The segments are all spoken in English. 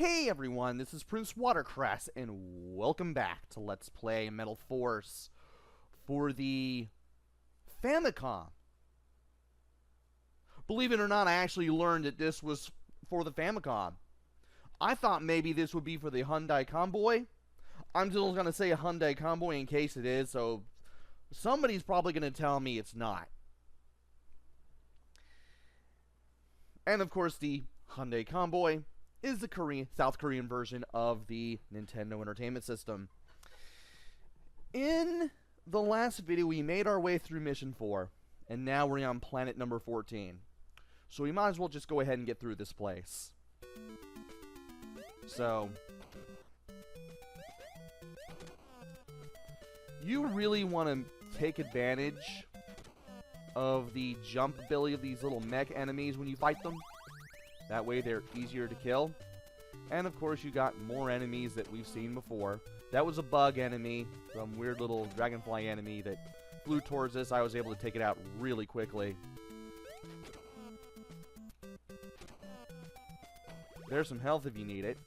Hey everyone, this is PrinceWatercress, and welcome back to Let's Play Metal Force for the Famicom. Believe it or not, I actually learned that this was for the Famicom. I thought maybe this would be for the Hyundai Convoy. I'm still going to say a Hyundai Convoy in case it is, so somebody's probably going to tell me it's not. And of course, the Hyundai Convoy is the South Korean version of the Nintendo Entertainment System. In the last video, we made our way through Mission 4, and now we're on planet number 14. So we might as well just go ahead and get through this place. So, you really want to take advantage of the jump ability of these little mech enemies when you fight them. That way they're easier to kill. And of course you got more enemies that we've seen before. That was a bug enemy, some weird little dragonfly enemy that flew towards us. I was able to take it out really quickly. There's some health if you need it.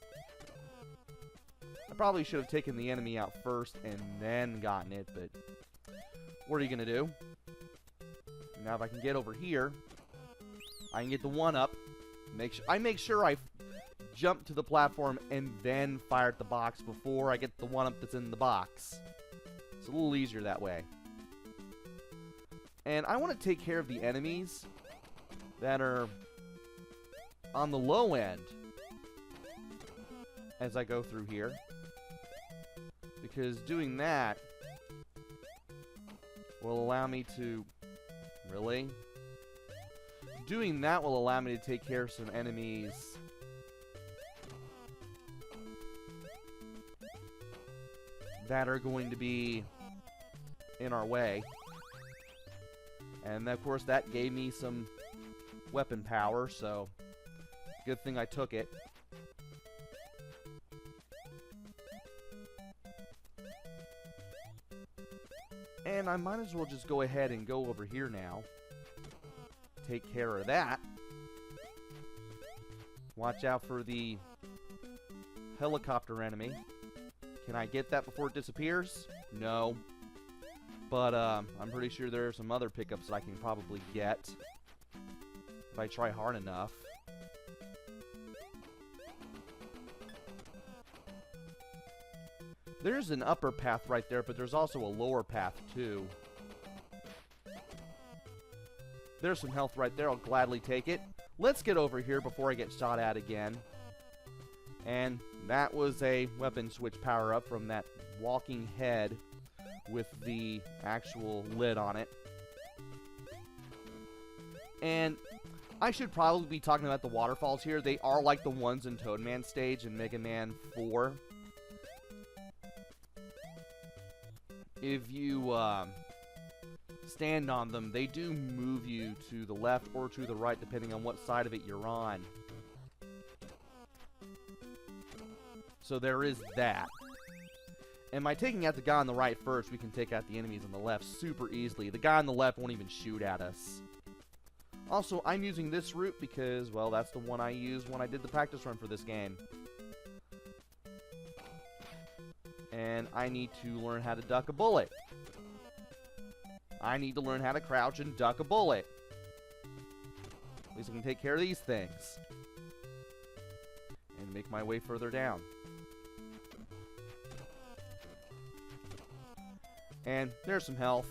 I probably should have taken the enemy out first and then gotten it, but what are you going to do? Now if I can get over here, I can get the one-up. I make sure I jump to the platform and then fire at the box before I get the one-up that's in the box. It's a little easier that way. And I want to take care of the enemies that are on the low end as I go through here. Because doing that will allow me to... Really? Doing that will allow me to take care of some enemies that are going to be in our way. And of course that gave me some weapon power, so good thing I took it. And I might as well just go ahead and go over here now. Take care of that. Watch out for the helicopter enemy. Can I get that before it disappears? No. But I'm pretty sure there are some other pickups that I can probably get if I try hard enough. There's an upper path right there, but there's also a lower path too. There's some health right there. I'll gladly take it. Let's get over here before I get shot at again. And that was a weapon switch power-up from that walking head with the actual lid on it. And I should probably be talking about the waterfalls here. They are like the ones in Toad Man stage in Mega Man 4. If you stand on them, they do move you to the left or to the right depending on what side of it you're on. So there is that. And by taking out the guy on the right first, we can take out the enemies on the left super easily. The guy on the left won't even shoot at us. Also, I'm using this route because, well, that's the one I used when I did the practice run for this game. And I need to learn how to duck a bullet. I need to learn how to crouch and duck a bullet. At least I can take care of these things. And make my way further down. And there's some health.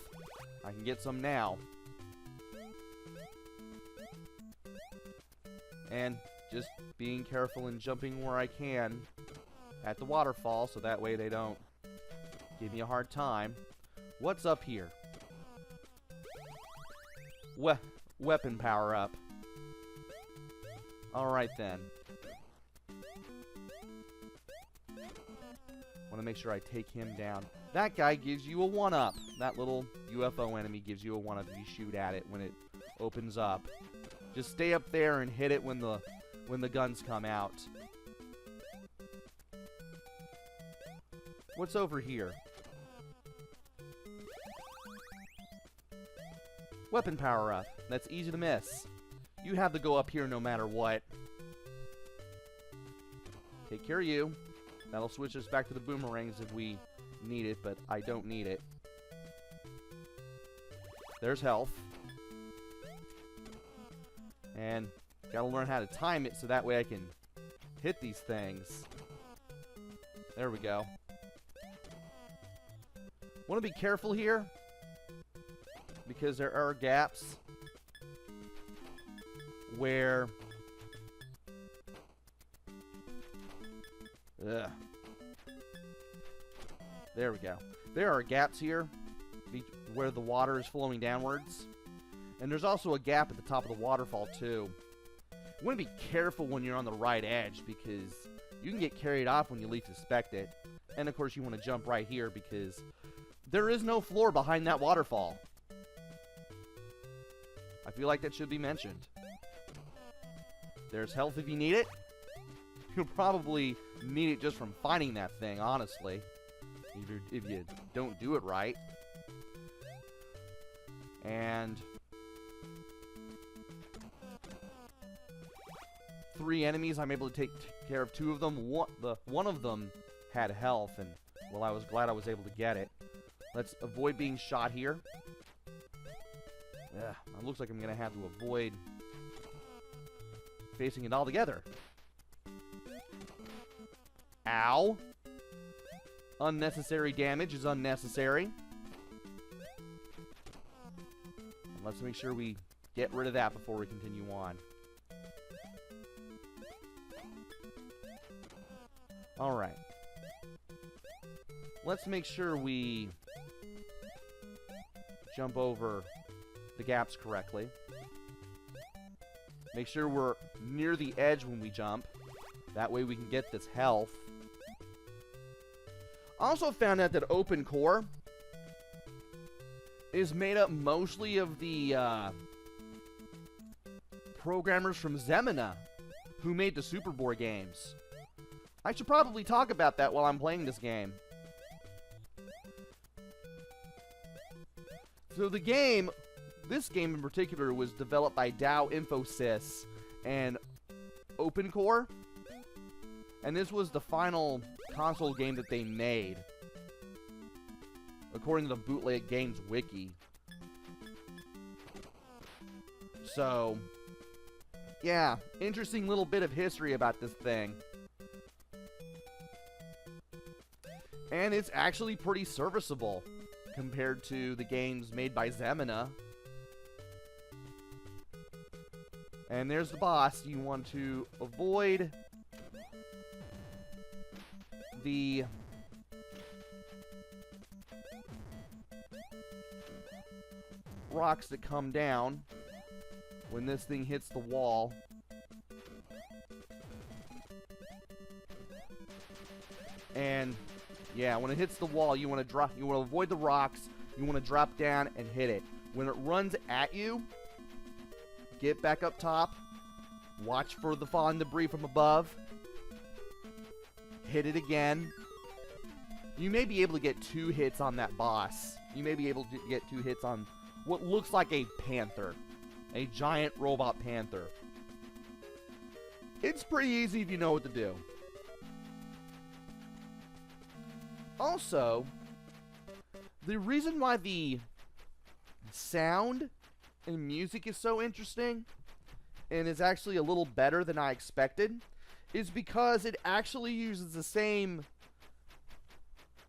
I can get some now. And just being careful and jumping where I can at the waterfall so that way they don't give me a hard time. What's up here? Weapon power up. Alright then. Want to make sure I take him down. That guy gives you a one-up. That little UFO enemy gives you a one-up if you shoot at it when it opens up. Just stay up there and hit it when the guns come out. What's over here? Weapon power up. That's easy to miss. You have to go up here no matter what. Take care of you. That'll switch us back to the boomerangs if we need it, but I don't need it. There's health. And gotta learn how to time it so that way I can hit these things. There we go. Want to be careful here because there are gaps where there we go. There are gaps here where the water is flowing downwards. And there's also a gap at the top of the waterfall too. You want to be careful when you're on the right edge because you can get carried off when you least suspect it. And of course you want to jump right here because there is no floor behind that waterfall. I feel like that should be mentioned. There's health if you need it. You'll probably need it just from finding that thing, honestly. If you don't do it right. And 3 enemies, I'm able to take care of 2 of them. One of them had health, and well, I was glad I was able to get it. Let's avoid being shot here. Yeah, it looks like I'm gonna have to avoid facing it all together. Ow! Unnecessary damage is unnecessary. Let's make sure we get rid of that before we continue on. Alright. Let's make sure we jump over the gaps correctly. Make sure we're near the edge when we jump. That way we can get this health. Also found out that Open Core is made up mostly of the programmers from Zemina who made the Superboard games. I should probably talk about that while I'm playing this game. So the game, this game in particular, was developed by Dow Infosys and Open Core. And this was the final console game that they made, according to the Bootleg Games Wiki. So, yeah, interesting little bit of history about this thing. And it's actually pretty serviceable compared to the games made by Zemina. And there's the boss. You want to avoid the rocks that come down when this thing hits the wall. And yeah, when it hits the wall, you want to avoid the rocks. You want to drop down and hit it. When it runs at you, get back up top. Watch for the falling debris from above. Hit it again. You may be able to get 2 hits on that boss. You may be able to get 2 hits on what looks like a panther. A giant robot panther. It's pretty easy if you know what to do. Also, the reason why the sound and music is so interesting and is actually a little better than I expected is because it actually uses the same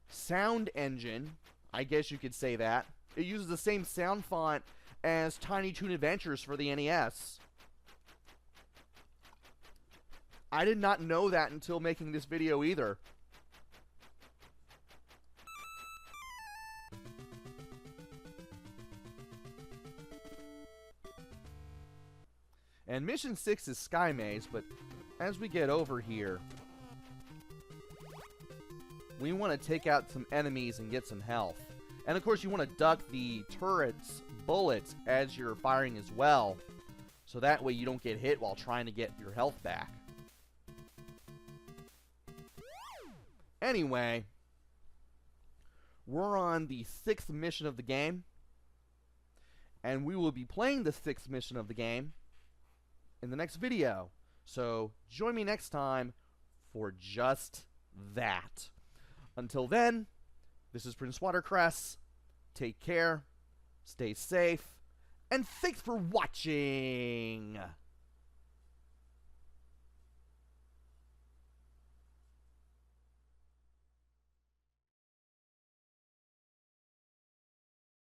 sound engine, I guess you could say that. It uses the same sound font as Tiny Toon Adventures for the NES. I did not know that until making this video either. And Mission 6 is Sky Maze, but as we get over here, we want to take out some enemies and get some health. And of course you want to duck the turret's bullets as you're firing as well, so that way you don't get hit while trying to get your health back. Anyway, we're on the 6th mission of the game, and we will be playing the 6th mission of the game in the next video. So join me next time for just that. Until then, this is PrinceWatercress. Take care, stay safe, and thanks for watching!